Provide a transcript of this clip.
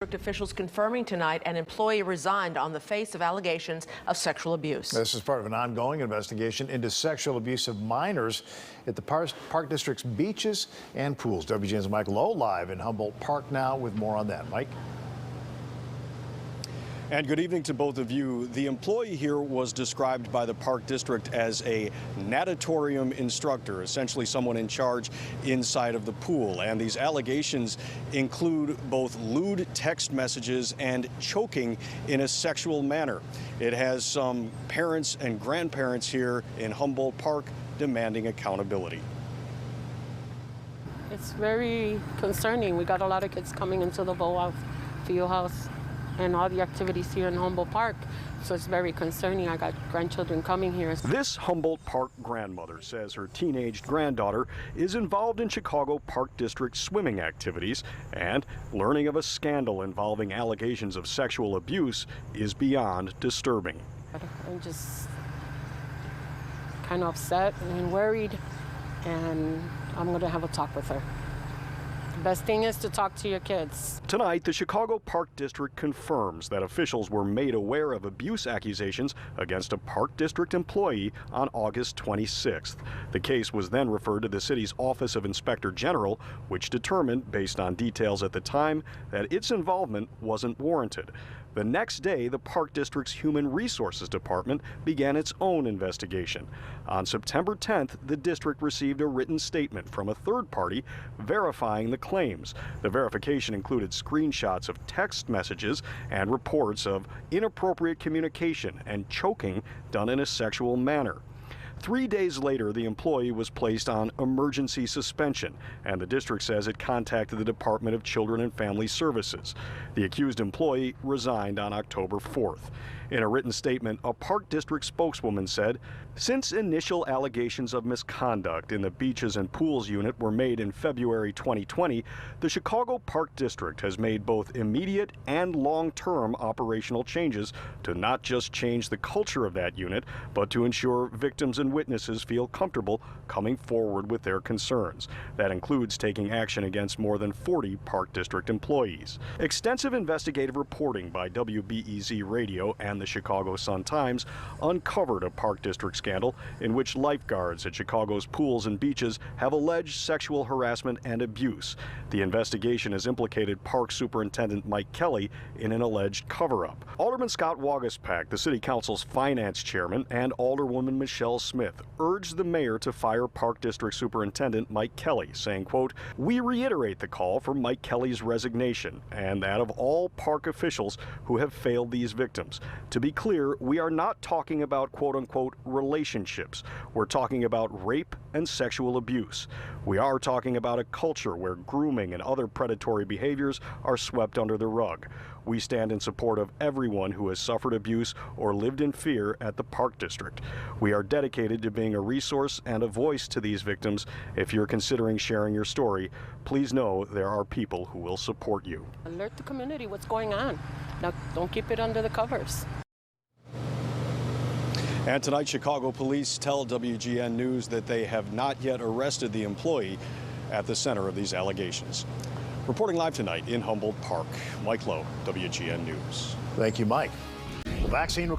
Officials confirming tonight an employee resigned on the face of allegations of sexual abuse. This is part of an ongoing investigation into sexual abuse of minors at the Park District's beaches and pools. WGN's Mike Lowe live in Humboldt Park now with more on that. Mike? And good evening to both of you. The employee here was described by the Park District as a natatorium instructor, essentially someone in charge inside of the pool. And these allegations include both lewd text messages and choking in a sexual manner. It has some parents and grandparents here in Humboldt Park demanding accountability. It's very concerning. We got a lot of kids coming into the Boa Field House and all the activities here in Humboldt Park. So it's very concerning. I got grandchildren coming here. This Humboldt Park grandmother says her teenaged granddaughter is involved in Chicago Park District swimming activities, and learning of a scandal involving allegations of sexual abuse is beyond disturbing. I'm just kind of upset and worried, and I'm going to have a talk with her. The best thing is to talk to your kids. Tonight, the Chicago Park District confirms that officials were made aware of abuse accusations against a Park District employee on August 26th. The case was then referred to the city's Office of Inspector General, which determined, based on details at the time, that its involvement wasn't warranted. The next day, the Park District's Human Resources Department began its own investigation. On September 10th, the district received a written statement from a third party verifying the claims. The verification included screenshots of text messages and reports of inappropriate communication and choking done in a sexual manner. 3 days later, the employee was placed on emergency suspension, and the district says it contacted the Department of Children and Family Services. The accused employee resigned on October 4th. In a written statement, a Park District spokeswoman said, "Since initial allegations of misconduct in the Beaches and Pools unit were made in February 2020, the Chicago Park District has made both immediate and long-term operational changes to not just change the culture of that unit, but to ensure victims and witnesses feel comfortable coming forward with their concerns. That includes taking action against more than 40 Park District employees." Extensive investigative reporting by WBEZ Radio and the Chicago Sun-Times uncovered a Park District scandal in which lifeguards at Chicago's pools and beaches have alleged sexual harassment and abuse. The investigation has implicated Park Superintendent Mike Kelly in an alleged cover-up. Alderman Scott Waguespack, the City Council's finance chairman, and Alderwoman Michelle Smith urged the mayor to fire Park District Superintendent Mike Kelly, saying, quote, "We reiterate the call for Mike Kelly's resignation and that of all park officials who have failed these victims. To be clear, we are not talking about quote-unquote relationships. We're talking about rape and sexual abuse. We are talking about a culture where grooming and other predatory behaviors are swept under the rug. We stand in support of everyone who has suffered abuse or lived in fear at the Park District. We are dedicated to being a resource and a voice to these victims. If you're considering sharing your story, please know there are people who will support you." Alert the community what's going on. Now, don't keep it under the covers. And tonight, Chicago police tell WGN News that they have not yet arrested the employee at the center of these allegations. Reporting live tonight in Humboldt Park, Mike Lowe, WGN News. Thank you, Mike. The vaccine